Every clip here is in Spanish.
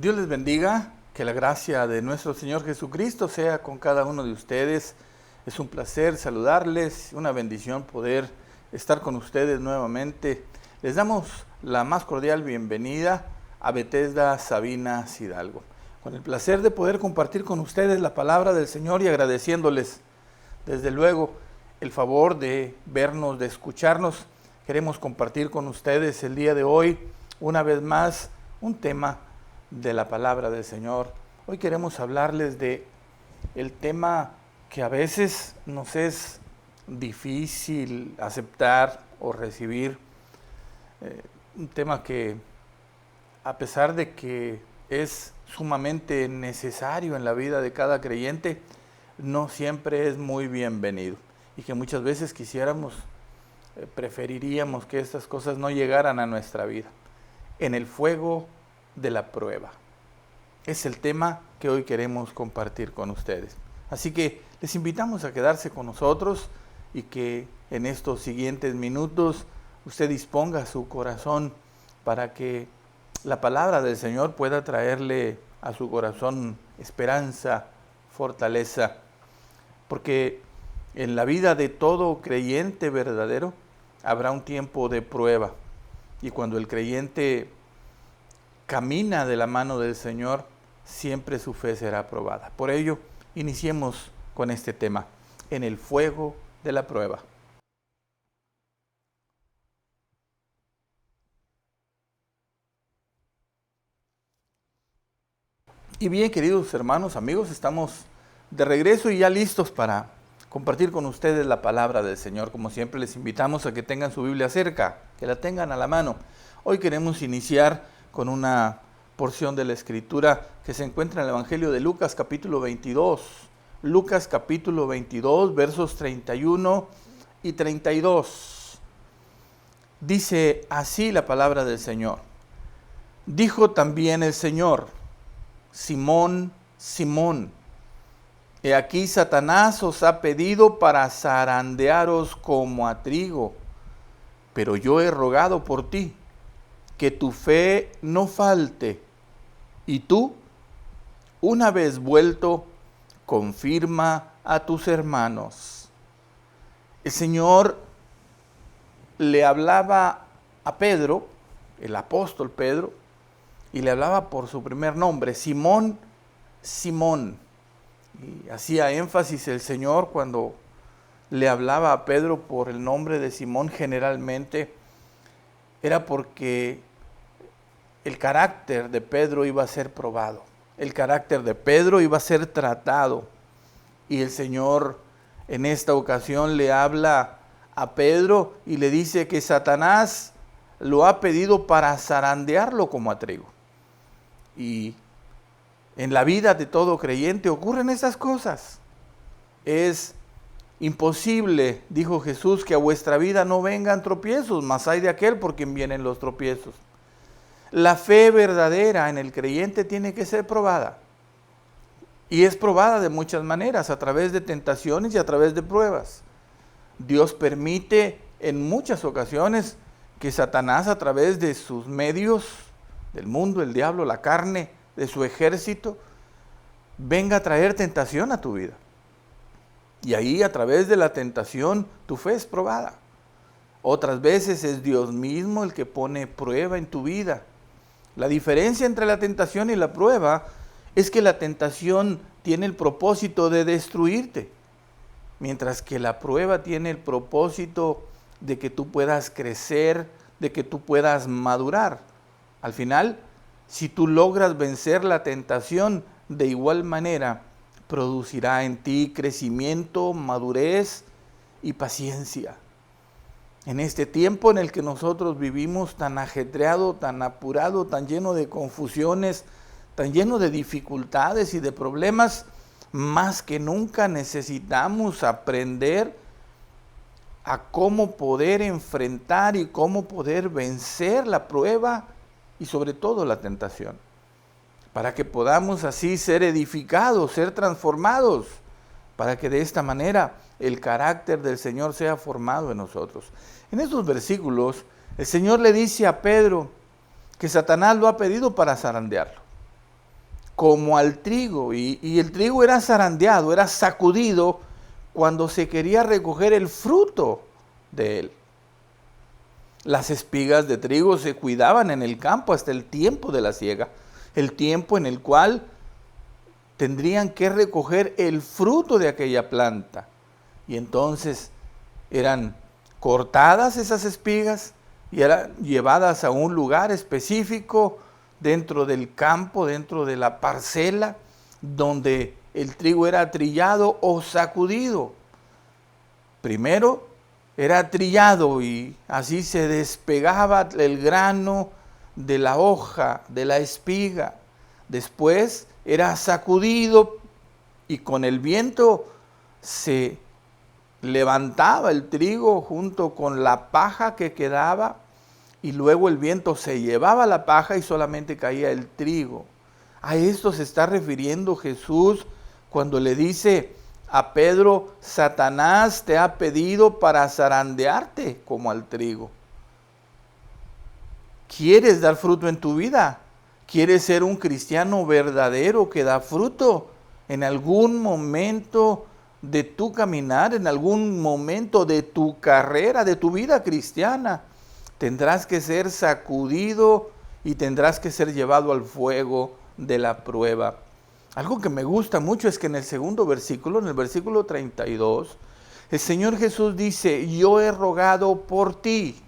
Dios les bendiga, que la gracia de nuestro Señor Jesucristo sea con cada uno de ustedes. Es un placer saludarles, una bendición poder estar con ustedes nuevamente. Les damos la más cordial bienvenida a Bethesda Sabinas Hidalgo. Con el placer de poder compartir con ustedes la palabra del Señor y agradeciéndoles, desde luego, el favor de vernos, de escucharnos. Queremos compartir con ustedes el día de hoy, una vez más, un tema de la palabra del Señor. Hoy queremos hablarles de el tema que a veces nos es difícil aceptar o recibir. Un tema que, a pesar de que es sumamente necesario en la vida de cada creyente, no siempre es muy bienvenido. Y que muchas veces preferiríamos que estas cosas no llegaran a nuestra vida. En el fuego de la prueba. Es el tema que hoy queremos compartir con ustedes. Así que les invitamos a quedarse con nosotros y que en estos siguientes minutos usted disponga su corazón para que la palabra del Señor pueda traerle a su corazón esperanza, fortaleza. Porque en la vida de todo creyente verdadero habrá un tiempo de prueba. Y cuando el creyente camina de la mano del Señor, siempre su fe será probada. Por ello, iniciemos con este tema, en el fuego de la prueba. Y bien, queridos hermanos, amigos, estamos de regreso y ya listos para compartir con ustedes la palabra del Señor. Como siempre, les invitamos a que tengan su Biblia cerca, que la tengan a la mano. Hoy queremos iniciar con una porción de la Escritura que se encuentra en el Evangelio de Lucas capítulo 22. Lucas capítulo 22, versos 31 y 32. Dice así la palabra del Señor. Dijo también el Señor: Simón, Simón, he aquí Satanás os ha pedido para zarandearos como a trigo, pero yo he rogado por ti, que tu fe no falte, y tú, una vez vuelto, confirma a tus hermanos. El Señor le hablaba a Pedro, el apóstol Pedro, y le hablaba por su primer nombre, Simón, Simón. Y hacía énfasis el Señor cuando le hablaba a Pedro por el nombre de Simón, generalmente era porque el carácter de Pedro iba a ser probado, el carácter de Pedro iba a ser tratado. Y el Señor en esta ocasión le habla a Pedro y le dice que Satanás lo ha pedido para zarandearlo como a trigo. Y en la vida de todo creyente ocurren esas cosas. Es imposible, dijo Jesús, que a vuestra vida no vengan tropiezos, mas hay de aquel por quien vienen los tropiezos. La fe verdadera en el creyente tiene que ser probada. Y es probada de muchas maneras, a través de tentaciones y a través de pruebas. Dios permite en muchas ocasiones que Satanás, a través de sus medios, del mundo, el diablo, la carne, de su ejército, venga a traer tentación a tu vida. Y ahí, a través de la tentación, tu fe es probada. Otras veces es Dios mismo el que pone prueba en tu vida. La diferencia entre la tentación y la prueba es que la tentación tiene el propósito de destruirte, mientras que la prueba tiene el propósito de que tú puedas crecer, de que tú puedas madurar. Al final, si tú logras vencer la tentación, de igual manera producirá en ti crecimiento, madurez y paciencia. En este tiempo en el que nosotros vivimos tan ajetreado, tan apurado, tan lleno de confusiones, tan lleno de dificultades y de problemas, más que nunca necesitamos aprender a cómo poder enfrentar y cómo poder vencer la prueba y sobre todo la tentación, para que podamos así ser edificados, ser transformados, para que de esta manera el carácter del Señor sea formado en nosotros. En estos versículos, el Señor le dice a Pedro que Satanás lo ha pedido para zarandearlo. como al trigo. Y el trigo era zarandeado, era sacudido cuando se quería recoger el fruto de él. Las espigas de trigo se cuidaban en el campo hasta el tiempo de la siega, el tiempo en el cual tendrían que recoger el fruto de aquella planta. Y entonces eran cortadas esas espigas y eran llevadas a un lugar específico dentro del campo, dentro de la parcela, donde el trigo era trillado o sacudido. Primero era trillado y así se despegaba el grano de la hoja, de la espiga. Después era sacudido y con el viento se levantaba el trigo junto con la paja que quedaba y luego el viento se llevaba la paja y solamente caía el trigo. A esto se está refiriendo Jesús cuando le dice a Pedro: Satanás te ha pedido para zarandearte como al trigo. ¿Quieres dar fruto en tu vida? ¿Quieres ser un cristiano verdadero que da fruto? En algún momento de tu caminar, en algún momento de tu carrera, de tu vida cristiana, tendrás que ser sacudido y tendrás que ser llevado al fuego de la prueba. Algo que me gusta mucho es que en el segundo versículo, en el versículo 32, el Señor Jesús dice: yo he rogado por ti.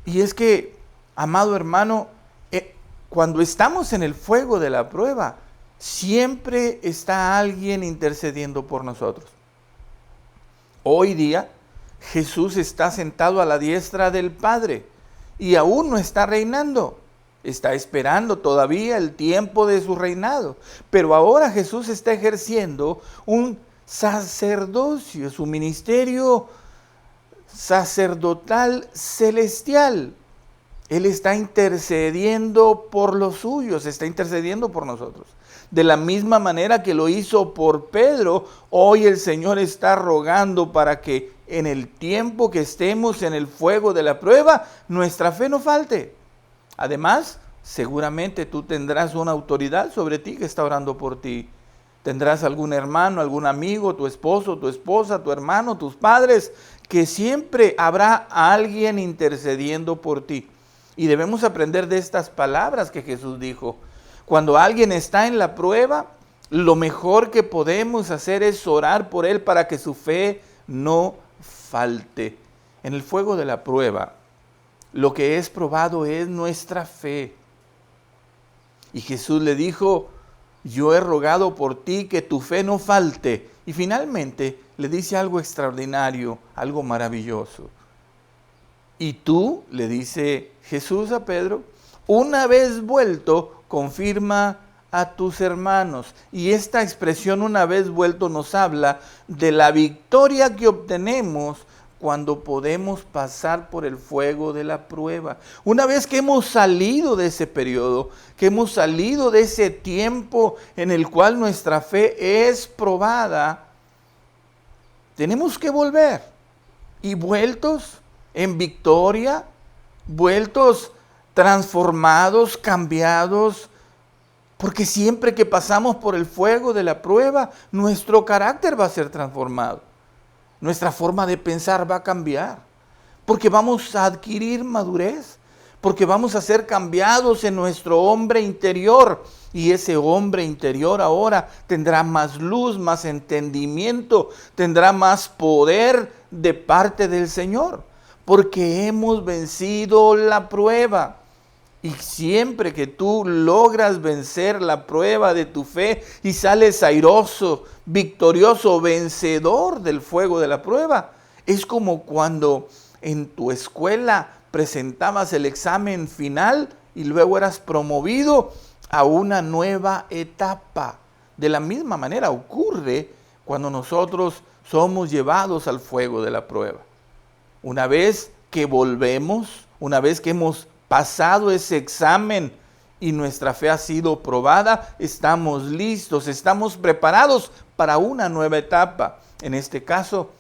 Y es que, amado hermano, cuando estamos en el fuego de la prueba, siempre está alguien intercediendo por nosotros. Hoy día, Jesús está sentado a la diestra del Padre y aún no está reinando. Está esperando todavía el tiempo de su reinado. Pero ahora Jesús está ejerciendo un sacerdocio, su ministerio sacerdotal celestial. Él está intercediendo por los suyos, está intercediendo por nosotros. De la misma manera que lo hizo por Pedro, hoy el Señor está rogando para que en el tiempo que estemos en el fuego de la prueba, nuestra fe no falte. Además, seguramente tú tendrás una autoridad sobre ti que está orando por ti. Tendrás algún hermano, algún amigo, tu esposo, tu esposa, tu hermano, tus padres, que siempre habrá alguien intercediendo por ti. Y debemos aprender de estas palabras que Jesús dijo. Cuando alguien está en la prueba, lo mejor que podemos hacer es orar por él para que su fe no falte. En el fuego de la prueba, lo que es probado es nuestra fe. Y Jesús le dijo: yo he rogado por ti que tu fe no falte. Y finalmente le dice algo extraordinario, algo maravilloso. Y tú, le dice Jesús a Pedro, una vez vuelto, confirma a tus hermanos. Y esta expresión, una vez vuelto, nos habla de la victoria que obtenemos cuando podemos pasar por el fuego de la prueba. Una vez que hemos salido de ese periodo, que hemos salido de ese tiempo en el cual nuestra fe es probada, tenemos que volver. Y vueltos en victoria, vueltos transformados, cambiados, porque siempre que pasamos por el fuego de la prueba, nuestro carácter va a ser transformado. Nuestra forma de pensar va a cambiar, porque vamos a adquirir madurez, porque vamos a ser cambiados en nuestro hombre interior. Y ese hombre interior ahora tendrá más luz, más entendimiento, tendrá más poder de parte del Señor, porque hemos vencido la prueba. Y siempre que tú logras vencer la prueba de tu fe y sales airoso, victorioso, vencedor del fuego de la prueba, es como cuando en tu escuela presentabas el examen final y luego eras promovido a una nueva etapa. De la misma manera ocurre cuando nosotros somos llevados al fuego de la prueba. Una vez que volvemos, una vez que hemos pasado ese examen y nuestra fe ha sido probada, estamos listos, estamos preparados para una nueva etapa. En este caso,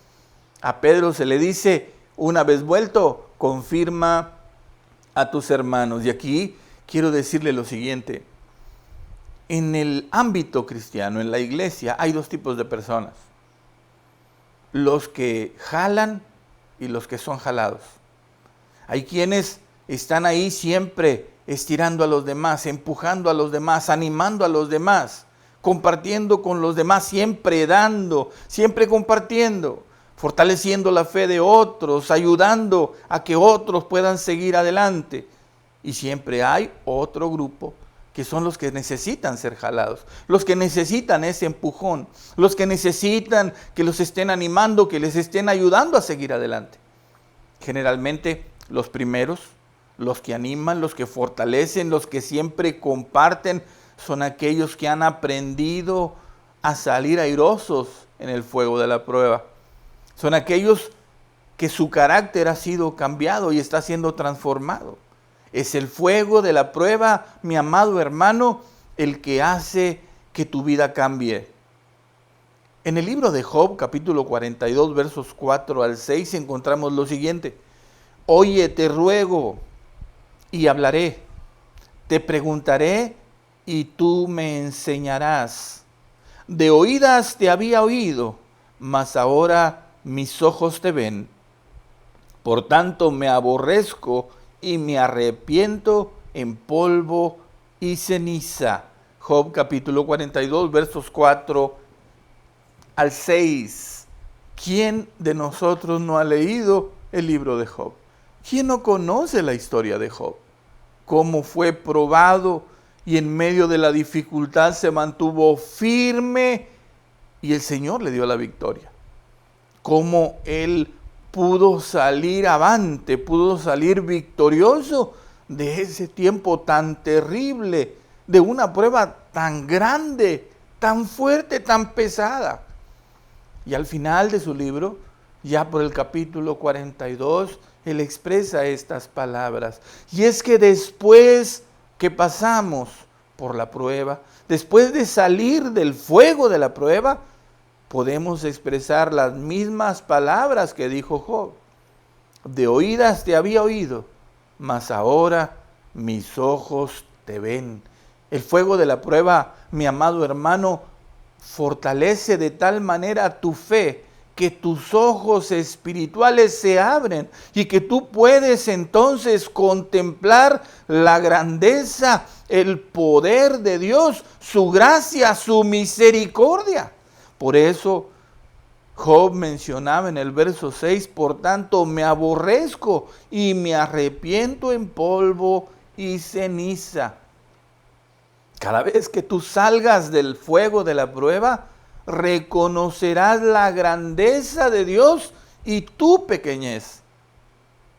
a Pedro se le dice: una vez vuelto, confirma a tus hermanos. Y aquí quiero decirle lo siguiente: En el ámbito cristiano, en la iglesia, hay dos tipos de personas. Los que jalan y los que son jalados. Hay quienes están ahí siempre estirando a los demás, empujando a los demás, animando a los demás, compartiendo con los demás, siempre dando, siempre compartiendo, fortaleciendo la fe de otros, ayudando a que otros puedan seguir adelante. Y siempre hay otro grupo que son los que necesitan ser jalados, los que necesitan ese empujón, los que necesitan que los estén animando, que les estén ayudando a seguir adelante. Generalmente los primeros, los que animan, los que fortalecen, los que siempre comparten, son aquellos que han aprendido a salir airosos en el fuego de la prueba. Son aquellos que su carácter ha sido cambiado y está siendo transformado. Es el fuego de la prueba, mi amado hermano, el que hace que tu vida cambie. En el libro de Job, capítulo 42, versos 4 al 6, encontramos lo siguiente. Oye, te ruego y hablaré. Te preguntaré y tú me enseñarás. De oídas te había oído, mas ahora mis ojos te ven. Por tanto me aborrezco y me arrepiento en polvo y ceniza. Job capítulo 42, versos 4 al 6. ¿Quién de nosotros no ha leído el libro de Job? ¿Quién no conoce la historia de Job? Cómo fue probado y en medio de la dificultad se mantuvo firme y el Señor le dio la victoria. Cómo él pudo salir avante, pudo salir victorioso de ese tiempo tan terrible, de una prueba tan grande, tan fuerte, tan pesada. Y al final de su libro, ya por el capítulo 42, él expresa estas palabras. Y es que después que pasamos por la prueba, después de salir del fuego de la prueba, podemos expresar las mismas palabras que dijo Job. De oídas te había oído, mas ahora mis ojos te ven. El fuego de la prueba, mi amado hermano, fortalece de tal manera tu fe que tus ojos espirituales se abren y que tú puedes entonces contemplar la grandeza, el poder de Dios, su gracia, su misericordia. Por eso Job mencionaba en el verso 6, por tanto me aborrezco y me arrepiento en polvo y ceniza. Cada vez que tú salgas del fuego de la prueba, reconocerás la grandeza de Dios y tu pequeñez.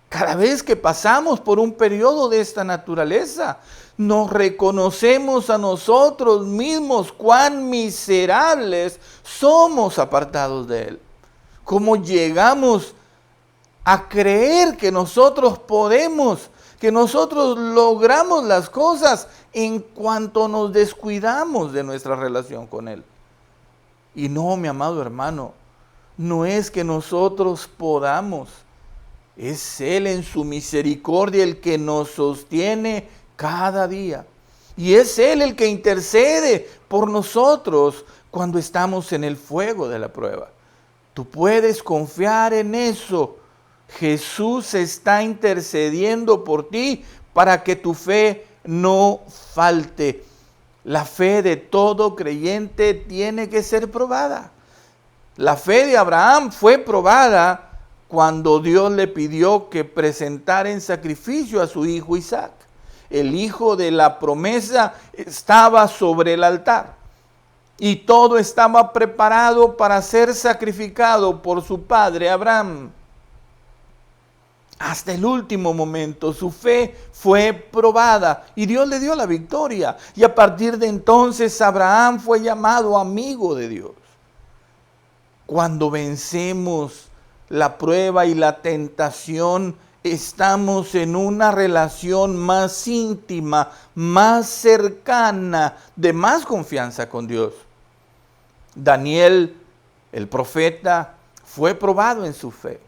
Cada vez que pasamos por un periodo de esta naturaleza, nos reconocemos a nosotros mismos cuán miserables somos apartados de Él. Cómo llegamos a creer que nosotros podemos, que nosotros logramos las cosas en cuanto nos descuidamos de nuestra relación con Él. Y no, mi amado hermano, no es que nosotros podamos, es Él en su misericordia el que nos sostiene cada día. Y es Él el que intercede por nosotros cuando estamos en el fuego de la prueba. Tú puedes confiar en eso. Jesús está intercediendo por ti para que tu fe no falte. La fe de todo creyente tiene que ser probada. La fe de Abraham fue probada cuando Dios le pidió que presentara en sacrificio a su hijo Isaac. El hijo de la promesa estaba sobre el altar y todo estaba preparado para ser sacrificado por su padre Abraham. Hasta el último momento su fe fue probada y Dios le dio la victoria. Y a partir de entonces Abraham fue llamado amigo de Dios. Cuando vencemos la prueba y la tentación, estamos en una relación más íntima, más cercana, de más confianza con Dios. Daniel, el profeta, fue probado en su fe.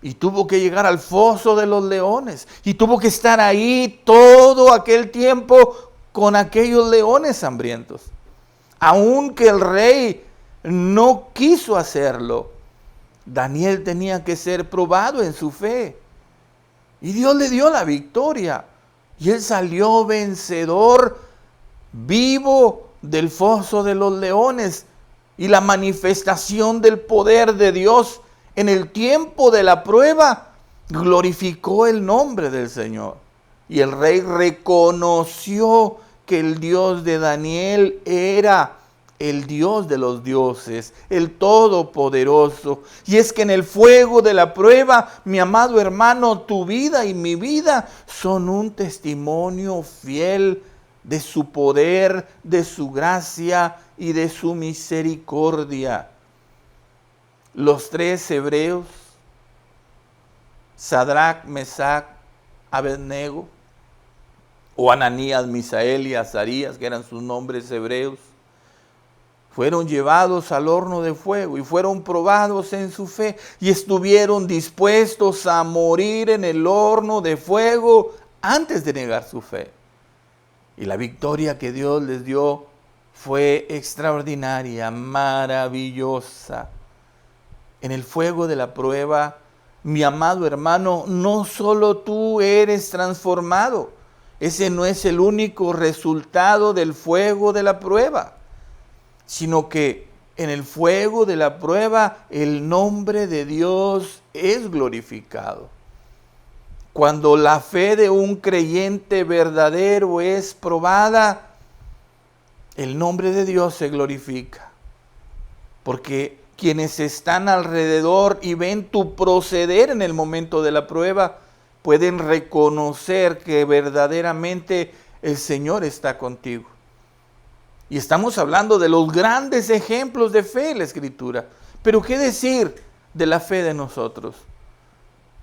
Y tuvo que llegar al foso de los leones. Y tuvo que estar ahí todo aquel tiempo con aquellos leones hambrientos. Aunque el rey no quiso hacerlo, Daniel tenía que ser probado en su fe. Y Dios le dio la victoria. Y él salió vencedor, vivo del foso de los leones. Y la manifestación del poder de Dios en el tiempo de la prueba glorificó el nombre del Señor. Y el rey reconoció que el Dios de Daniel era el Dios de los dioses, el Todopoderoso. Y es que en el fuego de la prueba, mi amado hermano, tu vida y mi vida son un testimonio fiel de su poder, de su gracia y de su misericordia. Los tres hebreos, Sadrach, Mesach, Abednego, o Ananías, Misael y Azarías, que eran sus nombres hebreos, fueron llevados al horno de fuego y fueron probados en su fe y estuvieron dispuestos a morir en el horno de fuego antes de negar su fe. Y la victoria que Dios les dio fue extraordinaria, maravillosa. En el fuego de la prueba, mi amado hermano, no solo tú eres transformado. Ese no es el único resultado del fuego de la prueba, sino que en el fuego de la prueba el nombre de Dios es glorificado. Cuando la fe de un creyente verdadero es probada, el nombre de Dios se glorifica. Porque quienes están alrededor y ven tu proceder en el momento de la prueba, pueden reconocer que verdaderamente el Señor está contigo. Y estamos hablando de los grandes ejemplos de fe en la Escritura. Pero ¿qué decir de la fe de nosotros?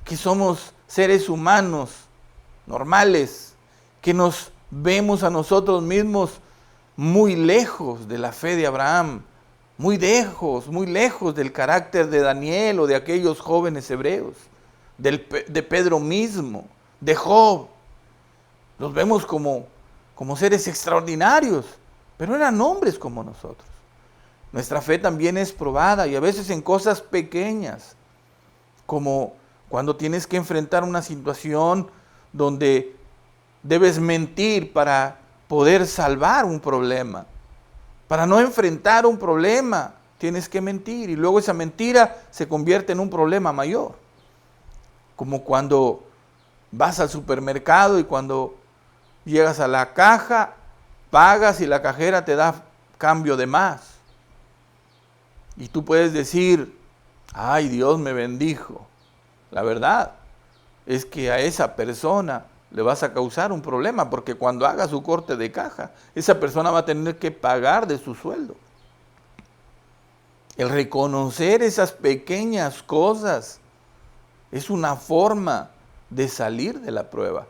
Que somos seres humanos, normales, que nos vemos a nosotros mismos muy lejos de la fe de Abraham, muy lejos del carácter de Daniel o de aquellos jóvenes hebreos, de Pedro mismo, de Job. Los vemos como seres extraordinarios, pero eran hombres como nosotros. Nuestra fe también es probada y a veces en cosas pequeñas, como cuando tienes que enfrentar una situación donde debes mentir para poder salvar un problema. Para no enfrentar un problema, tienes que mentir y luego esa mentira se convierte en un problema mayor. Como cuando vas al supermercado y cuando llegas a la caja, pagas y la cajera te da cambio de más. Y tú puedes decir, ay, Dios me bendijo. La verdad es que a esa persona le vas a causar un problema, porque cuando haga su corte de caja, esa persona va a tener que pagar de su sueldo. El reconocer esas pequeñas cosas es una forma de salir de la prueba,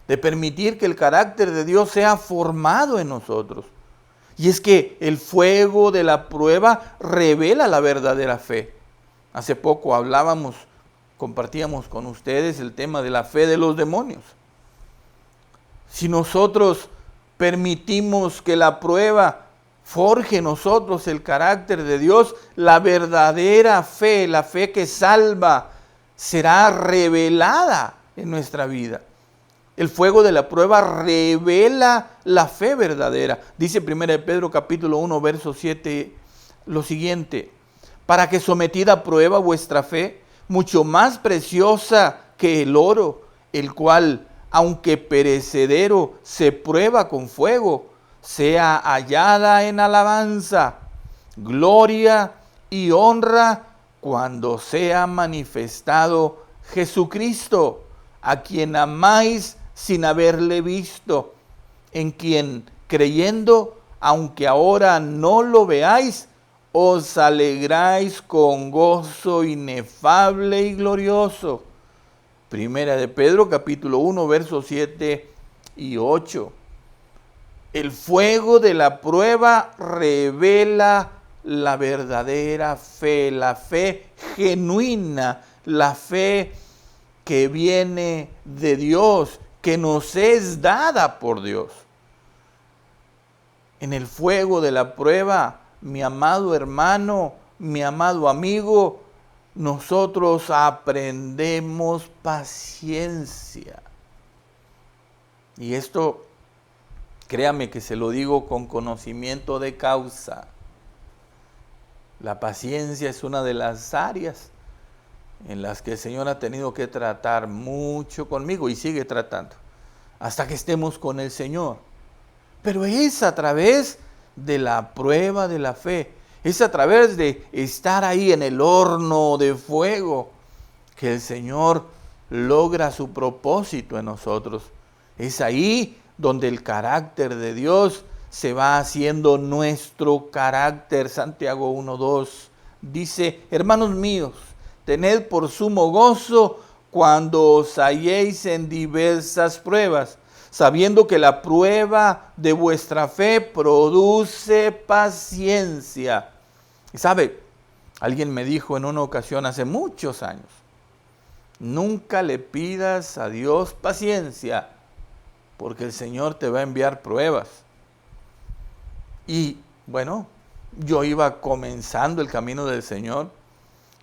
de permitir que el carácter de Dios sea formado en nosotros. Y es que el fuego de la prueba revela la verdadera fe. Hace poco compartíamos con ustedes el tema de la fe de los demonios. Si nosotros permitimos que la prueba forje en nosotros el carácter de Dios, la verdadera fe, la fe que salva, será revelada en nuestra vida. El fuego de la prueba revela la fe verdadera. Dice 1 Pedro capítulo 1, verso 7, lo siguiente: para que sometida a prueba vuestra fe, mucho más preciosa que el oro, el cual, aunque perecedero, se prueba con fuego, sea hallada en alabanza, gloria y honra cuando sea manifestado Jesucristo, a quien amáis sin haberle visto, en quien creyendo, aunque ahora no lo veáis, os alegráis con gozo inefable y glorioso. Primera de Pedro, capítulo 1, versos 7 y 8. El fuego de la prueba revela la verdadera fe, la fe genuina, la fe que viene de Dios, que nos es dada por Dios. En el fuego de la prueba, mi amado hermano, mi amado amigo, nosotros aprendemos paciencia. Y esto, créame que se lo digo con conocimiento de causa. La paciencia es una de las áreas en las que el Señor ha tenido que tratar mucho conmigo y sigue tratando, hasta que estemos con el Señor. Pero es a través de la prueba de la fe, es a través de estar ahí en el horno de fuego que el Señor logra su propósito en nosotros. Es ahí donde el carácter de Dios se va haciendo nuestro carácter. Santiago 1:2 dice: hermanos míos, tened por sumo gozo cuando os halléis en diversas pruebas, sabiendo que la prueba de vuestra fe produce paciencia. Y sabe, alguien me dijo en una ocasión hace muchos años: nunca le pidas a Dios paciencia, porque el Señor te va a enviar pruebas. Y bueno, yo iba comenzando el camino del Señor,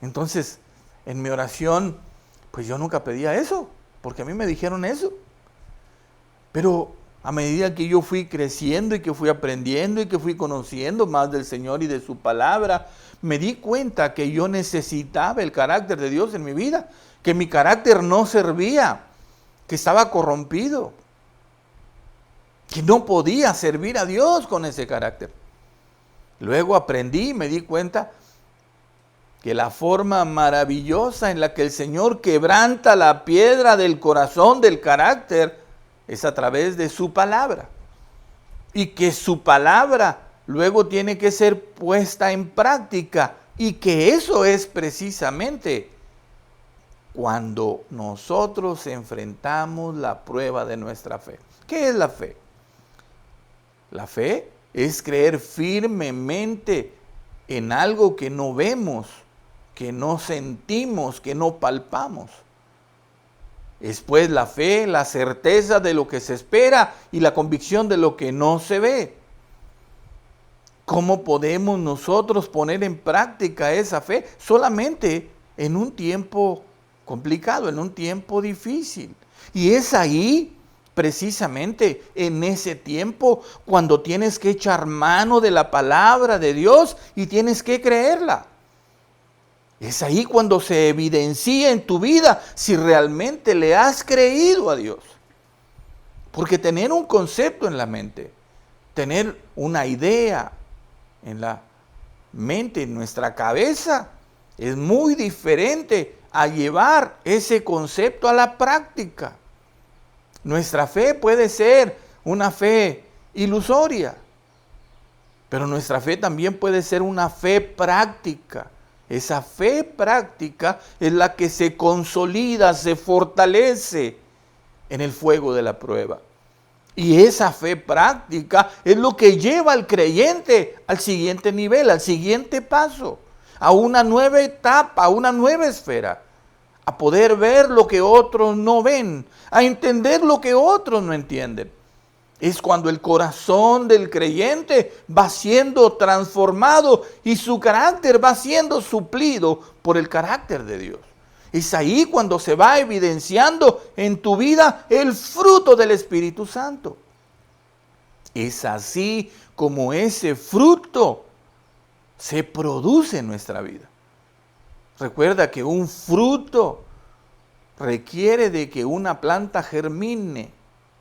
entonces en mi oración, pues yo nunca pedía eso, porque a mí me dijeron eso. Pero a medida que yo fui creciendo y que fui aprendiendo y que fui conociendo más del Señor y de su palabra, me di cuenta que yo necesitaba el carácter de Dios en mi vida, que mi carácter no servía, que estaba corrompido, que no podía servir a Dios con ese carácter. Luego aprendí y me di cuenta que la forma maravillosa en la que el Señor quebranta la piedra del corazón, del carácter, es a través de su palabra. Y que su palabra luego tiene que ser puesta en práctica. Y que eso es precisamente cuando nosotros enfrentamos la prueba de nuestra fe. ¿Qué es la fe? La fe es creer firmemente en algo que no vemos, que no sentimos, que no palpamos. Es pues la fe, la certeza de lo que se espera y la convicción de lo que no se ve. ¿Cómo podemos nosotros poner en práctica esa fe? Solamente en un tiempo complicado, en un tiempo difícil. Y es ahí, precisamente en ese tiempo, cuando tienes que echar mano de la palabra de Dios y tienes que creerla. Es ahí cuando se evidencia en tu vida si realmente le has creído a Dios. Porque tener un concepto en la mente, tener una idea en la mente, en nuestra cabeza, es muy diferente a llevar ese concepto a la práctica. Nuestra fe puede ser una fe ilusoria, pero nuestra fe también puede ser una fe práctica. Esa fe práctica es la que se consolida, se fortalece en el fuego de la prueba. Y esa fe práctica es lo que lleva al creyente al siguiente nivel, al siguiente paso, a una nueva etapa, a una nueva esfera, a poder ver lo que otros no ven, a entender lo que otros no entienden. Es cuando el corazón del creyente va siendo transformado y su carácter va siendo suplido por el carácter de Dios. Es ahí cuando se va evidenciando en tu vida el fruto del Espíritu Santo. Es así como ese fruto se produce en nuestra vida. Recuerda que un fruto requiere de que una planta germine,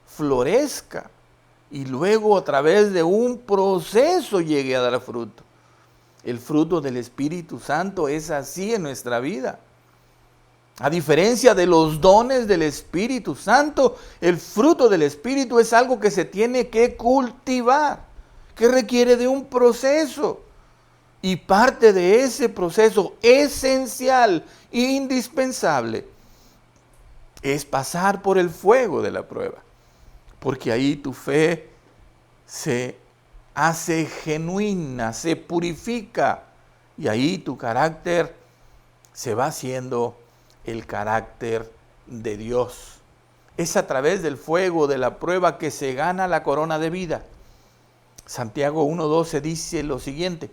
florezca, y luego a través de un proceso llegue a dar fruto. El fruto del Espíritu Santo es así en nuestra vida. A diferencia de los dones del Espíritu Santo, el fruto del Espíritu es algo que se tiene que cultivar, que requiere de un proceso. Y parte de ese proceso esencial e indispensable es pasar por el fuego de la prueba. Porque ahí tu fe se hace genuina, se purifica, y ahí tu carácter se va haciendo el carácter de Dios. Es a través del fuego de la prueba que se gana la corona de vida. Santiago 1:12 dice lo siguiente: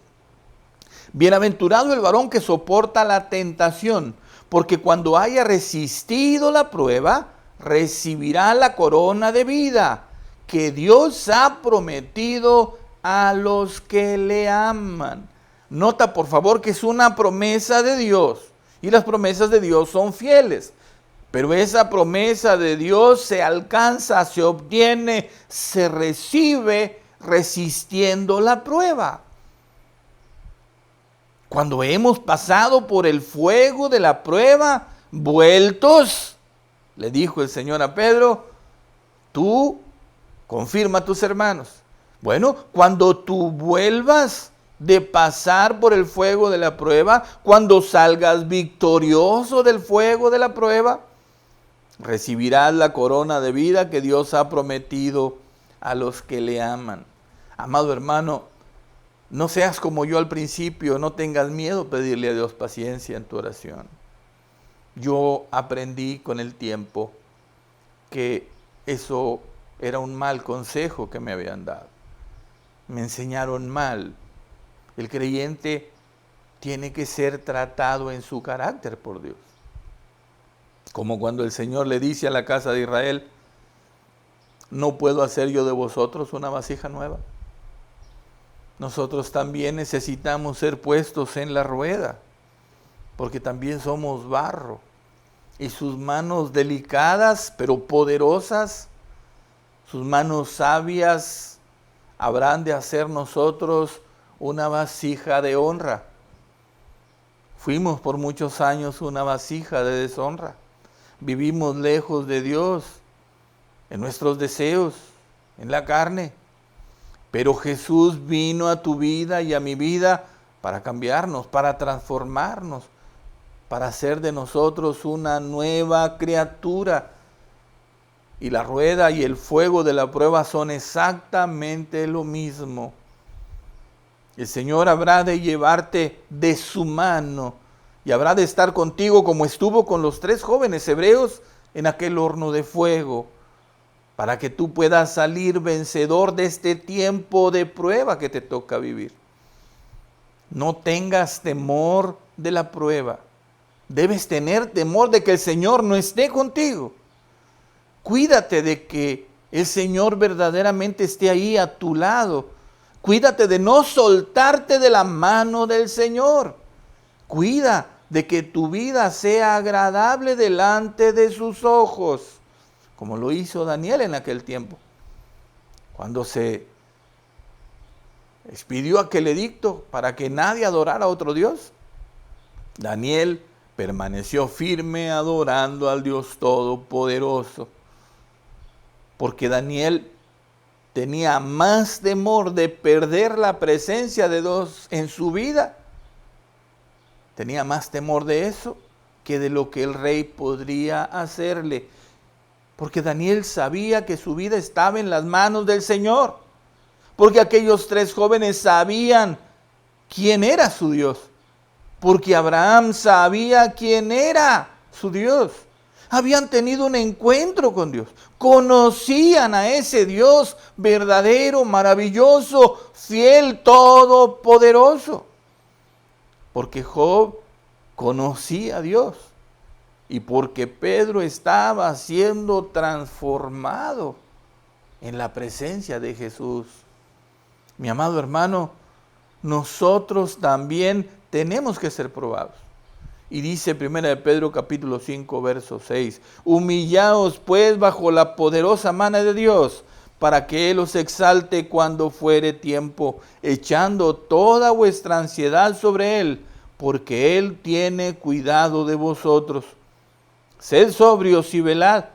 bienaventurado el varón que soporta la tentación, porque cuando haya resistido la prueba, recibirá la corona de vida que Dios ha prometido a los que le aman. Nota por favor que es una promesa de Dios, y las promesas de Dios son fieles. Pero esa promesa de Dios se alcanza, se obtiene, se recibe resistiendo la prueba. Cuando hemos pasado por el fuego de la prueba, vueltos, le dijo el Señor a Pedro, tú confirma a tus hermanos. Bueno, cuando tú vuelvas de pasar por el fuego de la prueba, cuando salgas victorioso del fuego de la prueba, recibirás la corona de vida que Dios ha prometido a los que le aman. Amado hermano, no seas como yo al principio, no tengas miedo pedirle a Dios paciencia en tu oración. Yo aprendí con el tiempo que eso era un mal consejo que me habían dado. Me enseñaron mal. El creyente tiene que ser tratado en su carácter por Dios. Como cuando el Señor le dice a la casa de Israel, ¿no puedo hacer yo de vosotros una vasija nueva? Nosotros también necesitamos ser puestos en la rueda, porque también somos barro. Y sus manos delicadas, pero poderosas, sus manos sabias, habrán de hacer nosotros una vasija de honra. Fuimos por muchos años una vasija de deshonra. Vivimos lejos de Dios, en nuestros deseos, en la carne. Pero Jesús vino a tu vida y a mi vida para cambiarnos, para transformarnos, para hacer de nosotros una nueva criatura. Y la rueda y el fuego de la prueba son exactamente lo mismo. El Señor habrá de llevarte de su mano y habrá de estar contigo como estuvo con los 3 jóvenes hebreos en aquel horno de fuego, para que tú puedas salir vencedor de este tiempo de prueba que te toca vivir. No tengas temor de la prueba. Debes tener temor de que el Señor no esté contigo. Cuídate de que el Señor verdaderamente esté ahí a tu lado. Cuídate de no soltarte de la mano del Señor. Cuida de que tu vida sea agradable delante de sus ojos, como lo hizo Daniel en aquel tiempo, cuando se expidió aquel edicto para que nadie adorara a otro Dios. Daniel permaneció firme adorando al Dios Todopoderoso, porque Daniel tenía más temor de perder la presencia de Dios en su vida. Tenía más temor de eso que de lo que el rey podría hacerle. Porque Daniel sabía que su vida estaba en las manos del Señor. Porque aquellos 3 jóvenes sabían quién era su Dios. Porque Abraham sabía quién era su Dios. Habían tenido un encuentro con Dios. Conocían a ese Dios verdadero, maravilloso, fiel, todopoderoso. Porque Job conocía a Dios. Y porque Pedro estaba siendo transformado en la presencia de Jesús. Mi amado hermano, nosotros también tenemos que ser probados. Y dice 1 de Pedro capítulo 5, verso 6, humillaos pues bajo la poderosa mano de Dios, para que Él os exalte cuando fuere tiempo, echando toda vuestra ansiedad sobre Él, porque Él tiene cuidado de vosotros. Sed sobrios y velad,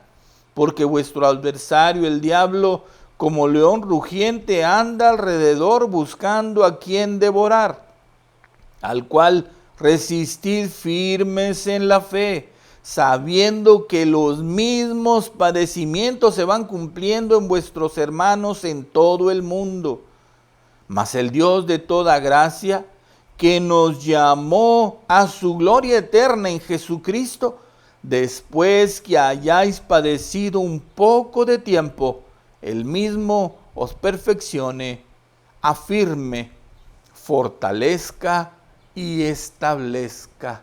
porque vuestro adversario el diablo, como león rugiente, anda alrededor buscando a quien devorar, al cual resistid firmes en la fe, sabiendo que los mismos padecimientos se van cumpliendo en vuestros hermanos en todo el mundo. Mas el Dios de toda gracia, que nos llamó a su gloria eterna en Jesucristo, después que hayáis padecido un poco de tiempo, Él mismo os perfeccione, afirme, fortalezca y establezca.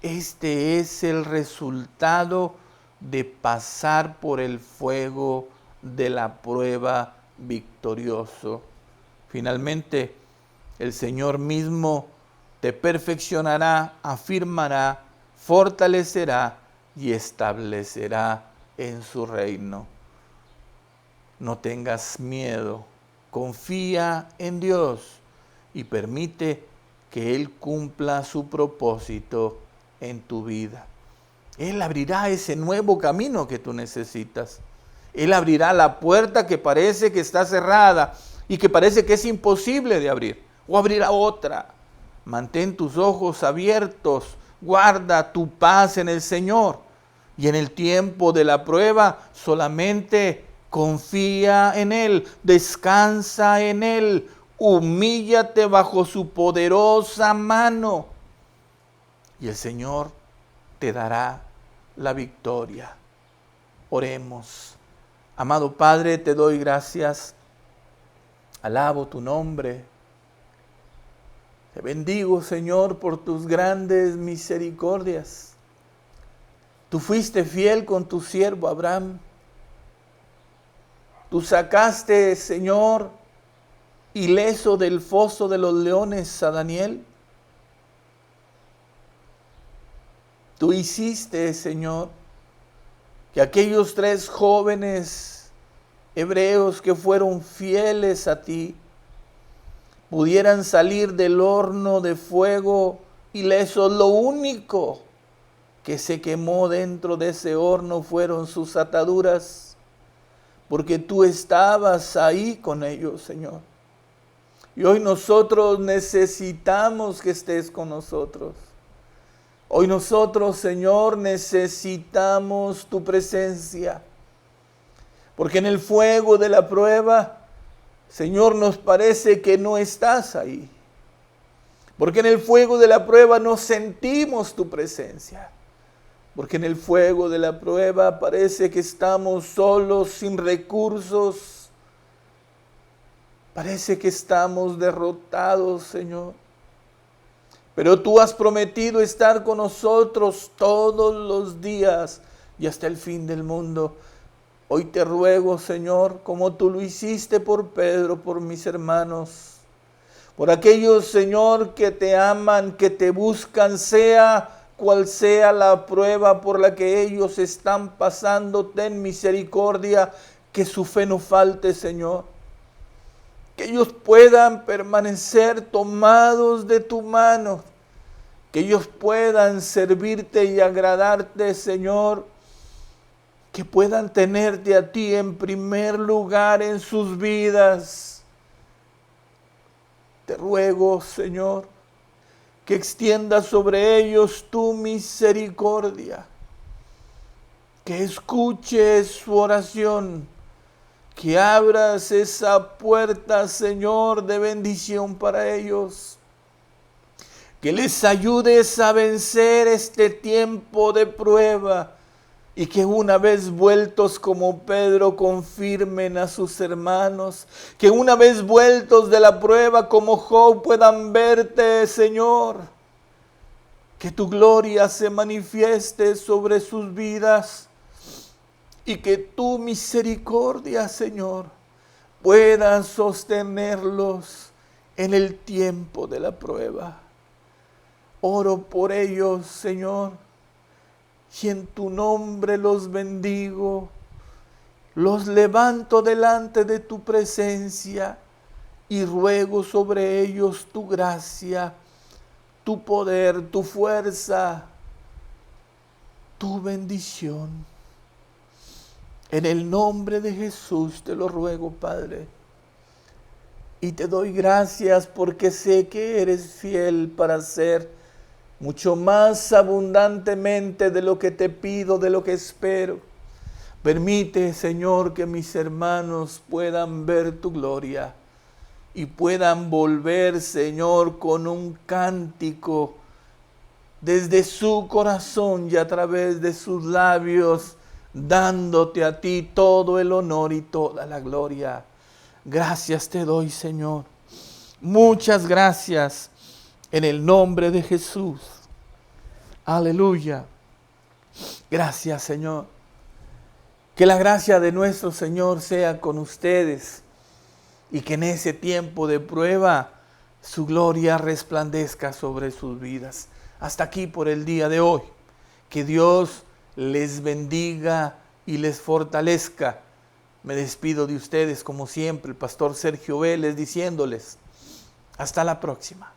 Este es el resultado de pasar por el fuego de la prueba victorioso. Finalmente, el Señor mismo te perfeccionará, afirmará, fortalecerá y establecerá en su reino. No tengas miedo, confía en Dios y permite que Él cumpla su propósito en tu vida. Él abrirá ese nuevo camino que tú necesitas. Él abrirá la puerta que parece que está cerrada y que parece que es imposible de abrir, o abrirá otra. Mantén tus ojos abiertos, guarda tu paz en el Señor, y en el tiempo de la prueba solamente confía en Él, descansa en Él, humíllate bajo su poderosa mano, y el Señor te dará la victoria. Oremos. Amado Padre, te doy gracias, alabo tu nombre, te bendigo, Señor, por tus grandes misericordias. Tú fuiste fiel con tu siervo Abraham. Tú sacaste, Señor, ileso del foso de los leones a Daniel. Tú hiciste, Señor, que aquellos 3 jóvenes hebreos que fueron fieles a ti pudieran salir del horno de fuego ilesos. Lo único que se quemó dentro de ese horno fueron sus ataduras, porque tú estabas ahí con ellos, Señor. Y hoy nosotros necesitamos que estés con nosotros. Hoy nosotros, Señor, necesitamos tu presencia, porque en el fuego de la prueba, Señor, nos parece que no estás ahí, porque en el fuego de la prueba no sentimos tu presencia, porque en el fuego de la prueba parece que estamos solos, sin recursos, parece que estamos derrotados, Señor. Pero tú has prometido estar con nosotros todos los días y hasta el fin del mundo. Hoy te ruego, Señor, como tú lo hiciste por Pedro, por mis hermanos, por aquellos, Señor, que te aman, que te buscan, sea cual sea la prueba por la que ellos están pasando, ten misericordia, que su fe no falte, Señor. Que ellos puedan permanecer tomados de tu mano, que ellos puedan servirte y agradarte, Señor, que puedan tenerte a ti en primer lugar en sus vidas. Te ruego, Señor, que extiendas sobre ellos tu misericordia, que escuches su oración, que abras esa puerta, Señor, de bendición para ellos. Que les ayudes a vencer este tiempo de prueba y que una vez vueltos como Pedro confirmen a sus hermanos. Que una vez vueltos de la prueba como Job puedan verte, Señor. Que tu gloria se manifieste sobre sus vidas. Y que tu misericordia, Señor, pueda sostenerlos en el tiempo de la prueba. Oro por ellos, Señor, y en tu nombre los bendigo. Los levanto delante de tu presencia y ruego sobre ellos tu gracia, tu poder, tu fuerza, tu bendición. En el nombre de Jesús te lo ruego, Padre. Y te doy gracias porque sé que eres fiel para hacer mucho más abundantemente de lo que te pido, de lo que espero. Permite, Señor, que mis hermanos puedan ver tu gloria y puedan volver, Señor, con un cántico desde su corazón y a través de sus labios, dándote a ti todo el honor y toda la gloria. Gracias te doy, Señor. Muchas gracias en el nombre de Jesús. Aleluya. Gracias, Señor. Que la gracia de nuestro Señor sea con ustedes y que en ese tiempo de prueba su gloria resplandezca sobre sus vidas. Hasta aquí por el día de hoy. Que Dios les bendiga y les fortalezca. Me despido de ustedes como siempre, el pastor Sergio Vélez, diciéndoles hasta la próxima.